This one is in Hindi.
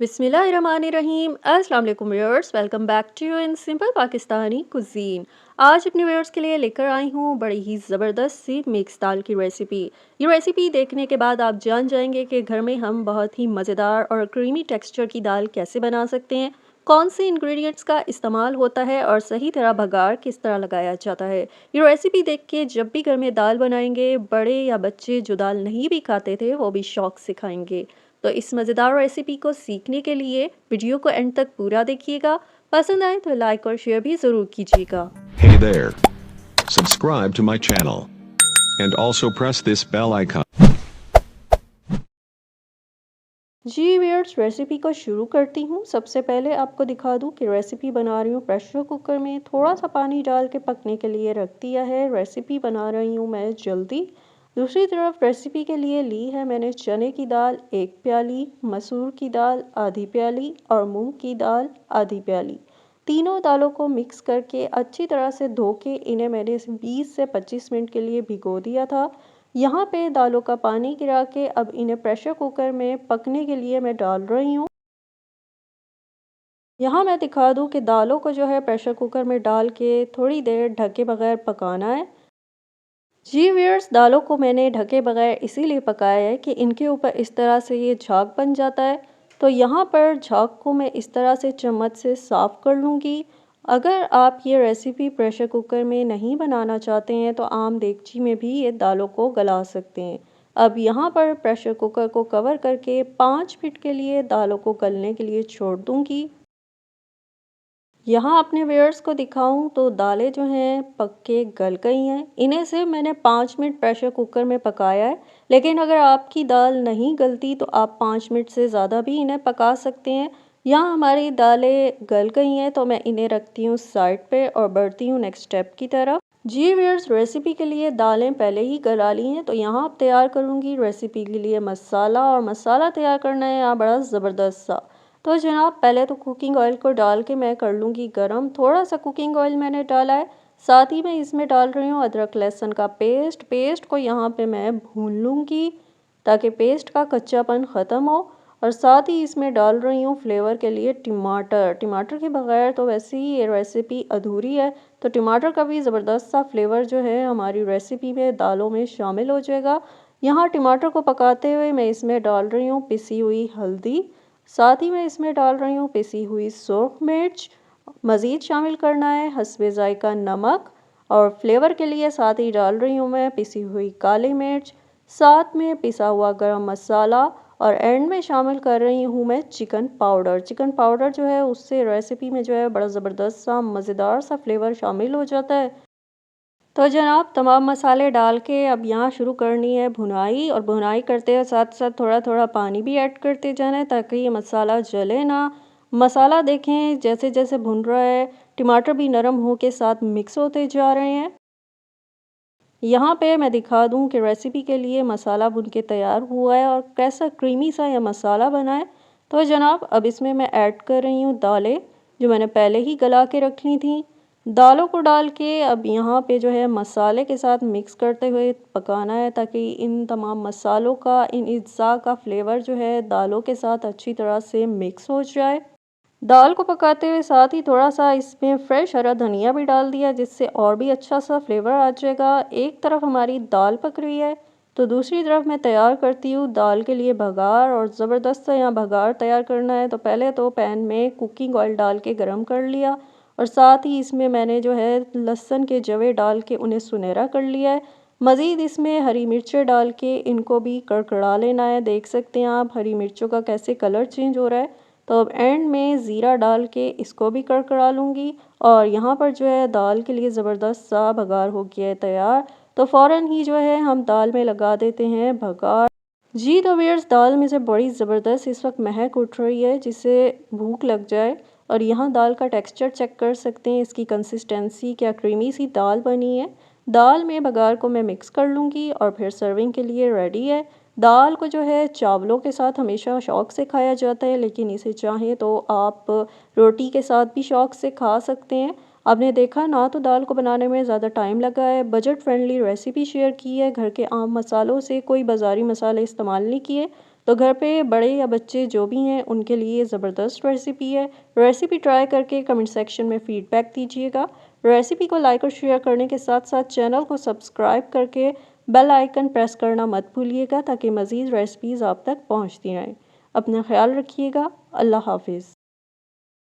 बिस्मिल्लाहिर्रहमानिर्रहीम। अस्सलाम वालेकुम viewers, welcome back to you in simple Pakistani cuisine. आज अपने व्यूअर्स के लिए लेकर आई हूँ बड़ी ही ज़बरदस्त सी मिक्स दाल की रेसिपी। ये रेसिपी देखने के बाद आप जान जाएंगे कि घर में हम बहुत ही मज़ेदार और क्रीमी टेक्सचर की दाल कैसे बना सकते हैं, कौन से इंग्रेडिएंट्स का इस्तेमाल होता है और सही तरह बघार किस तरह लगाया जाता है। ये रेसिपी देख के जब भी घर में दाल बनाएंगे, बड़े या बच्चे जो दाल नहीं भी खाते थे वो भी शौक से खाएंगे। तो इस मज़ेदार रेसिपी को सीखने के लिए वीडियो को एंड तक पूरा देखिएगा। पसंद आए तो लाइक और शेयर भी ज़रूर कीजिएगा। Hey there. Subscribe to my channel. And also press this bell icon. जी व्यूअर्स, रेसिपी को शुरू करती हूँ। सबसे पहले आपको दिखा दूँ कि रेसिपी बना रही हूँ प्रेशर कुकर में। थोड़ा सा पानी डाल के पकने के लिए रख दिया है। रेसिपी बना रही हूँ मैं जल्दी। दूसरी तरफ रेसिपी के लिए ली है मैंने चने की दाल 1 प्याली, मसूर की दाल आधी प्याली और मूंग की दाल आधी प्याली। तीनों दालों को मिक्स करके अच्छी तरह से धो के इन्हें मैंने 20 से 25 मिनट के लिए भिगो दिया था। यहाँ पे दालों का पानी गिरा के अब इन्हें प्रेशर कुकर में पकने के लिए मैं डाल रही हूँ। यहाँ मैं दिखा दूँ कि दालों को जो है प्रेशर कुकर में डाल के थोड़ी देर ढके बगैर पकाना है। जी व्यूअर्स, दालों को मैंने ढके बगैर इसीलिए पकाया है कि इनके ऊपर इस तरह से ये झाग बन जाता है। तो यहाँ पर झाग को मैं इस तरह से चम्मच से साफ़ कर लूँगी। अगर आप ये रेसिपी प्रेशर कुकर में नहीं बनाना चाहते हैं तो आम देगची में भी ये दालों को गला सकते हैं। अब यहाँ पर प्रेशर कुकर को कवर करके 5 मिनट के लिए दालों को गलने के लिए छोड़ दूँगी। यहाँ अपने व्यूअर्स को दिखाऊं तो दालें जो हैं पक के गल गई हैं। इन्हें सिर्फ मैंने 5 मिनट प्रेशर कुकर में पकाया है, लेकिन अगर आपकी दाल नहीं गलती तो आप 5 मिनट से ज़्यादा भी इन्हें पका सकते हैं। यहाँ हमारी दालें गल गई हैं तो मैं इन्हें रखती हूँ साइड पे और बढ़ती हूँ नेक्स्ट स्टेप की तरफ। जी व्यूअर्स, रेसिपी के लिए दालें पहले ही गला ली हैं तो यहाँ अब तैयार करूँगी रेसिपी के लिए मसाला। और मसाला तैयार करना है यहाँ बड़ा ज़बरदस्त सा। तो जनाब पहले तो कुकिंग ऑयल को डाल के मैं कर लूँगी गरम। थोड़ा सा कुकिंग ऑयल मैंने डाला है। साथ ही मैं इसमें डाल रही हूँ अदरक लहसुन का पेस्ट को यहाँ पे मैं भून लूँगी ताकि पेस्ट का कच्चापन ख़त्म हो। और साथ ही इसमें डाल रही हूँ फ्लेवर के लिए टमाटर के बगैर तो वैसे ही ये रेसिपी अधूरी है। तो टमाटर का भी ज़बरदस्त सा फ्लेवर जो है हमारी रेसिपी में दालों में शामिल हो जाएगा। यहाँ टमाटर को पकाते हुए मैं इसमें डाल रही हूँ पिसी हुई हल्दी। साथ ही मैं इसमें डाल रही हूँ पिसी हुई सूख मिर्च। मज़ीद शामिल करना है हस्बे ज़ायका नमक। और फ्लेवर के लिए साथ ही डाल रही हूँ मैं पिसी हुई काली मिर्च, साथ में पिसा हुआ गरम मसाला। और एंड में शामिल कर रही हूँ मैं चिकन पाउडर जो है उससे रेसिपी में जो है बड़ा ज़बरदस्त सा मज़ेदार सा फ्लेवर शामिल हो जाता है। तो जनाब तमाम मसाले डाल के अब यहाँ शुरू करनी है भुनाई। और भुनाई करते हैं साथ साथ थोड़ा थोड़ा पानी भी ऐड करते जाना है ताकि ये मसाला जले ना। मसाला देखें जैसे जैसे भुन रहा है, टमाटर भी नरम हो के साथ मिक्स होते जा रहे हैं। यहाँ पे मैं दिखा दूँ कि रेसिपी के लिए मसाला भुन के तैयार हुआ है और कैसा क्रीमी सा यह मसाला बना है। तो जनाब अब इसमें मैं ऐड कर रही हूँ दालें जो मैंने पहले ही गला के रख ली थी। दालों को डाल के अब यहाँ पे जो है मसाले के साथ मिक्स करते हुए पकाना है ताकि इन तमाम मसालों का, इन अज्जा का फ्लेवर जो है दालों के साथ अच्छी तरह से मिक्स हो जाए। दाल को पकाते हुए साथ ही थोड़ा सा इसमें फ्रेश हरा धनिया भी डाल दिया जिससे और भी अच्छा सा फ्लेवर आ जाएगा। एक तरफ हमारी दाल पक रही है तो दूसरी तरफ मैं तैयार करती हूँ दाल के लिए भगार। और ज़बरदस्त सा यहाँ भगार तैयार करना है तो पहले तो पैन में कुकिंग ऑयल डाल के गरम कर लिया। और साथ ही इसमें मैंने जो है लहसुन के जवे डाल के उन्हें सुनहरा कर लिया है। मज़ीद इसमें हरी मिर्चें डाल के इनको भी कड़कड़ा लेना है। देख सकते हैं आप हरी मिर्चों का कैसे कलर चेंज हो रहा है। तो अब एंड में ज़ीरा डाल के इसको भी कड़कड़ा लूँगी। और यहाँ पर जो है दाल के लिए ज़बरदस्त सा भगार हो गया है तैयार। तो फ़ौरन ही जो है हम दाल में लगा देते हैं भगार। जी तो व्यूअर्स, दाल में से बड़ी ज़बरदस्त इस वक्त महक उठ रही है जिससे भूख लग जाए। और यहाँ दाल का टेक्सचर चेक कर सकते हैं, इसकी कंसिस्टेंसी क्या क्रीमी सी दाल बनी है। दाल में बघार को मैं मिक्स कर लूँगी और फिर सर्विंग के लिए रेडी है। दाल को जो है चावलों के साथ हमेशा शौक़ से खाया जाता है, लेकिन इसे चाहें तो आप रोटी के साथ भी शौक़ से खा सकते हैं। आपने देखा ना तो दाल को बनाने में ज़्यादा टाइम लगा है। बजट फ्रेंडली रेसिपी शेयर की है, घर के आम मसालों से, कोई बाज़ारी मसाले इस्तेमाल नहीं किए। तो घर पे बड़े या बच्चे जो भी हैं उनके लिए ज़बरदस्त रेसिपी है। रेसिपी ट्राई करके कमेंट सेक्शन में फ़ीडबैक दीजिएगा। रेसिपी को लाइक और शेयर करने के साथ साथ चैनल को सब्सक्राइब करके बेल आइकन प्रेस करना मत भूलिएगा ताकि मज़ीद रेसिपीज़ आप तक पहुँचती रहें। अपना ख्याल रखिएगा। अल्लाह हाफिज़।